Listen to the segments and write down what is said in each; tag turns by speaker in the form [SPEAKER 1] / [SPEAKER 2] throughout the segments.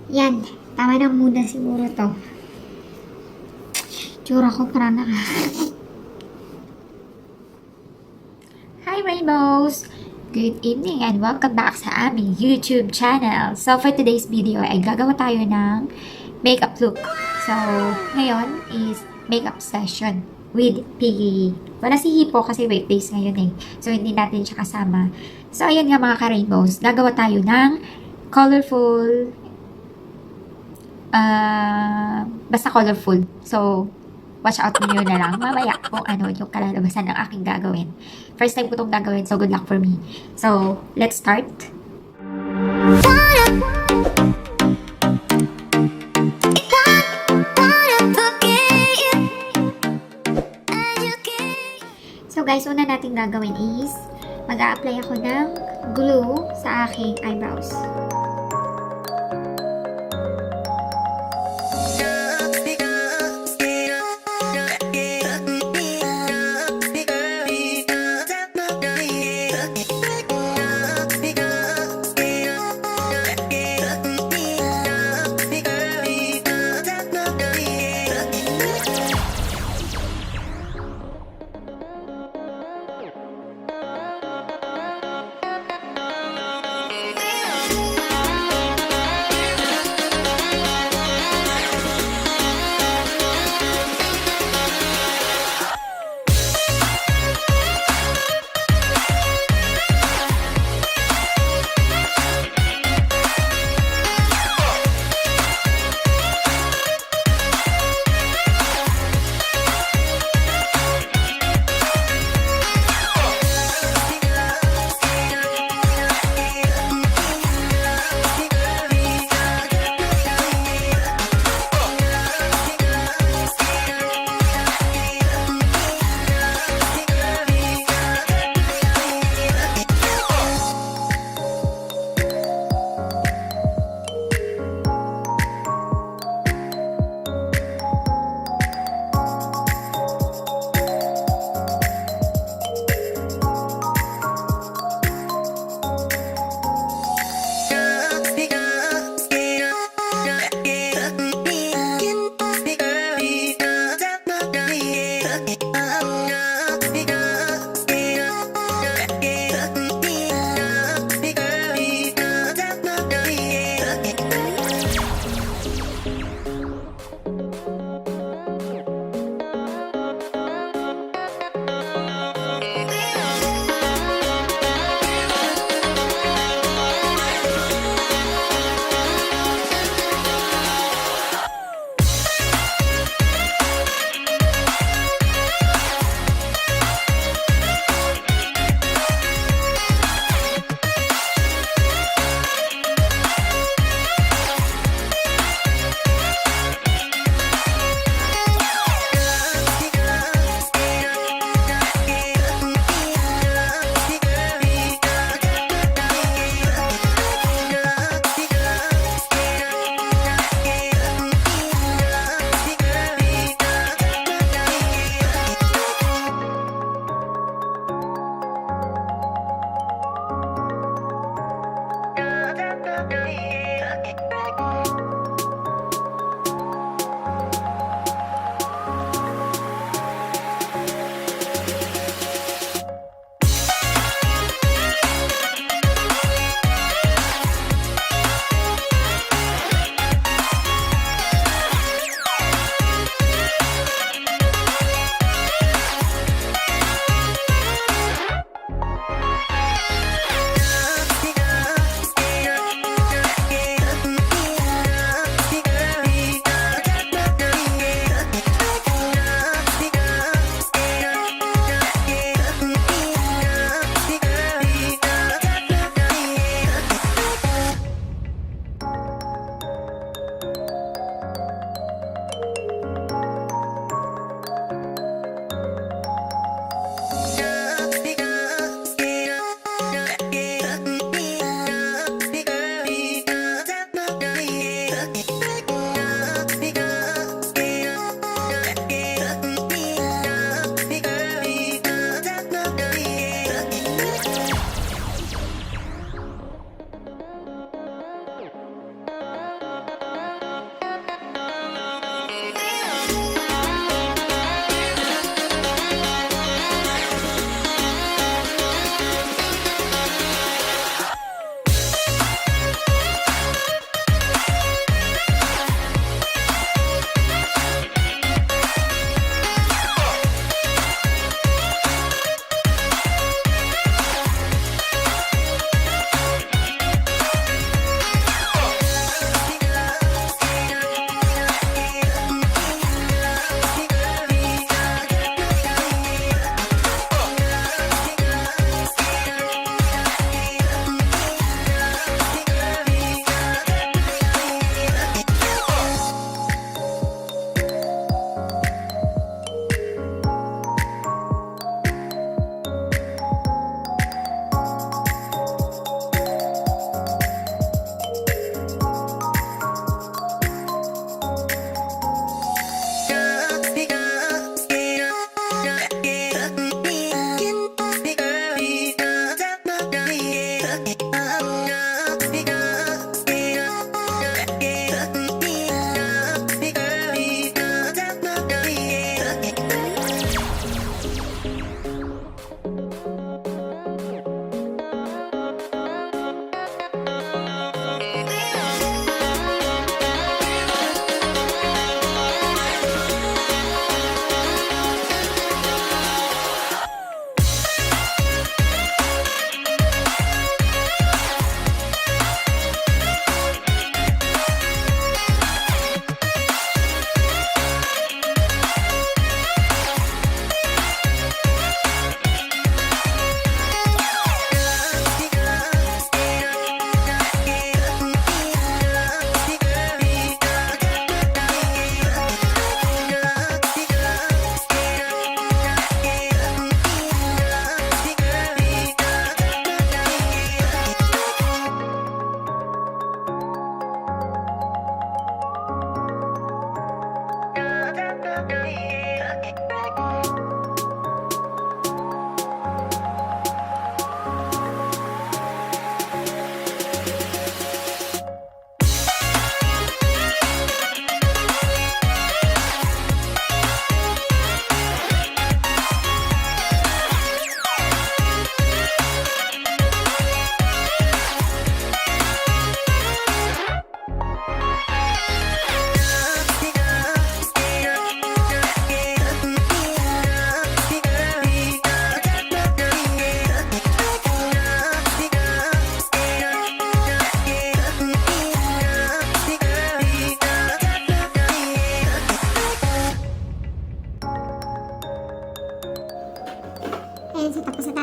[SPEAKER 1] Yan. Tama na muna siguro to. Tsura ko parang Hi Rainbows! Good evening and welcome back sa aming YouTube channel. So for today's video ay gagawa tayo ng makeup look. So ngayon is makeup session with Piggy. Wala si Hippo kasi weekdays ngayon eh. So hindi natin siya kasama. So ayan nga mga ka-rainbows, gagawa tayo ng colorful basta colorful. So watch out nyo na lang mamaya kung ano yung kalalabasan ng aking gagawin. First time ko itong gagawin, so good luck for me. So, let's start. So guys, una natin gagawin is mag-a-apply ako ng glue sa aking eyebrows.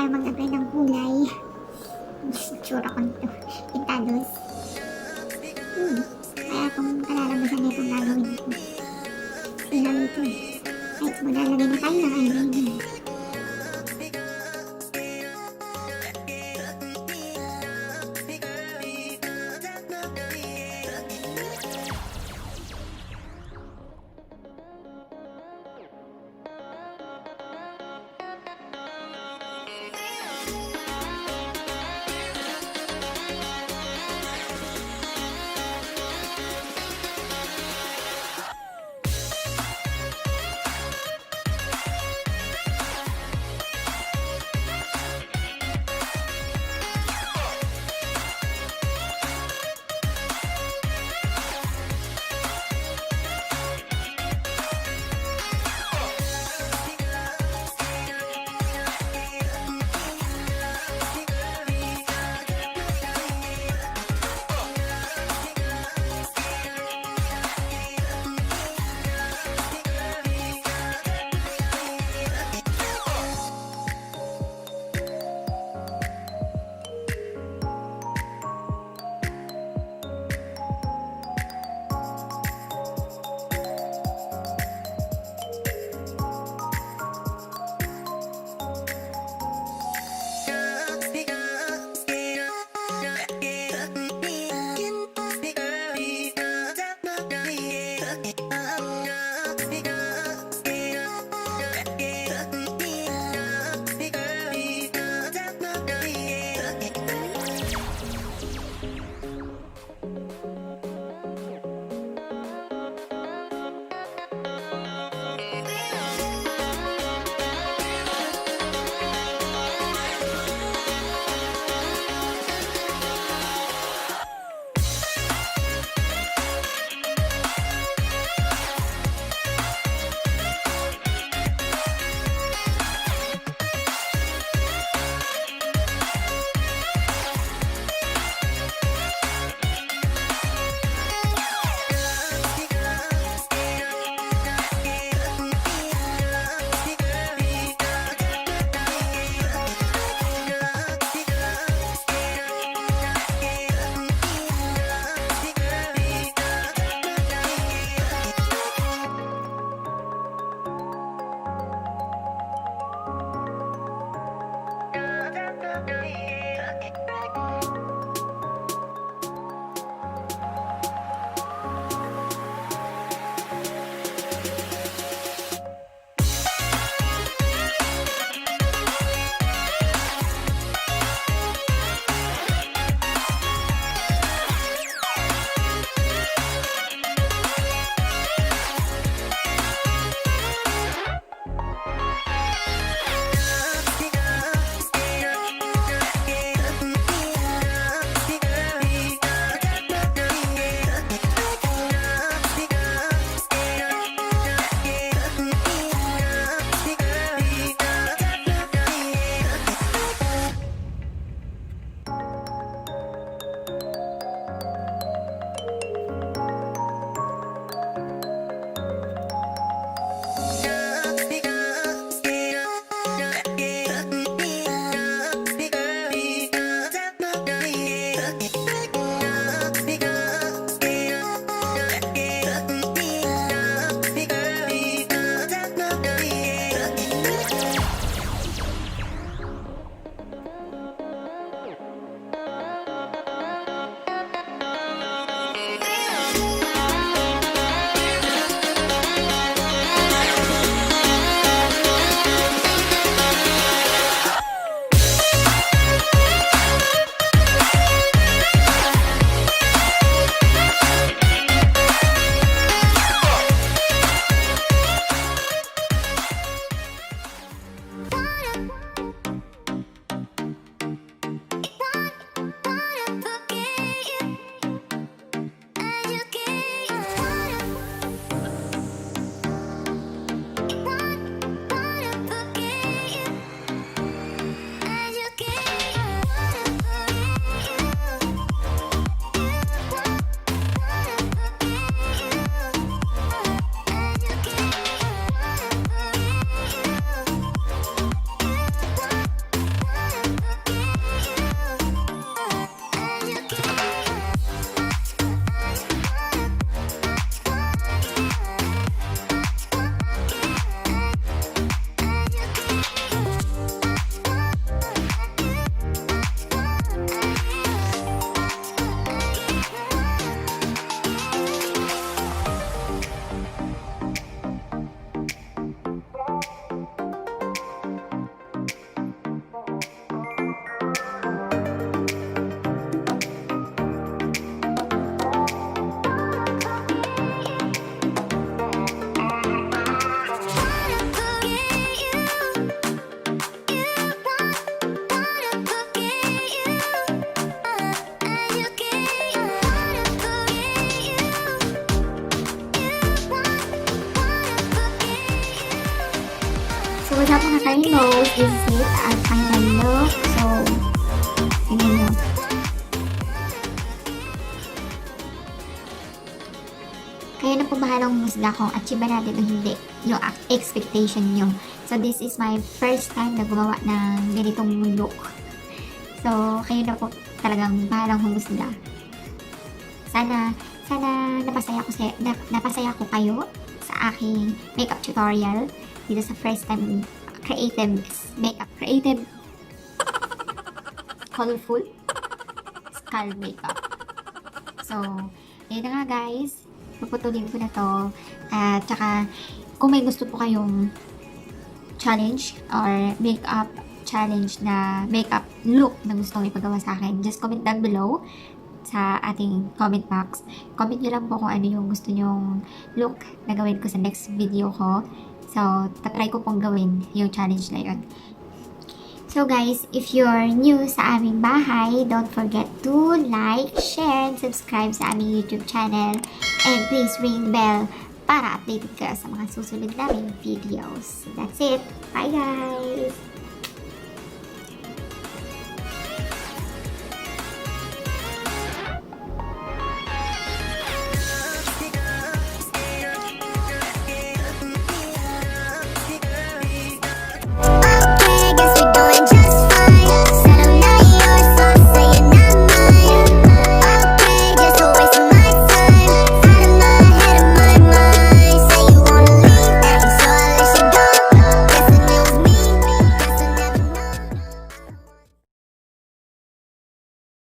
[SPEAKER 2] tayo mag-apply ng kulay. Tsura ko nito. Pintados. Kaya kung kalalabasan na itong gagawin ko. Silang ito eh. Ay, maglalagay na tayo ng eyeliner.
[SPEAKER 1] Rainbows, this is it, our final look. So, tingnan nyo. Kayo na po bahalang humusga kung achieve ba natin o hindi yung expectation nyo. So, this is my first time na gumawa ng ganitong look. So, kayo na po talagang bahalang humusga. Sana napasaya ko kayo sa aking makeup tutorial dito sa first time creative colorful skull makeup. So, yun na nga guys, puputulin ko na to. At saka, kung may gusto po kayong challenge or makeup challenge na makeup look na gusto nyo ipagawa sa akin, just comment down below sa ating comment box. Comment nyo lang po kung ano yung gusto nyong look na gawin ko sa next video ko. So, tatry ko pong gawin yung challenge na yun. So guys, if you're new sa aming bahay, don't forget to like, share, and subscribe sa aming YouTube channel. And please ring the bell para updated ka sa mga susunod naming videos. That's it. Bye guys!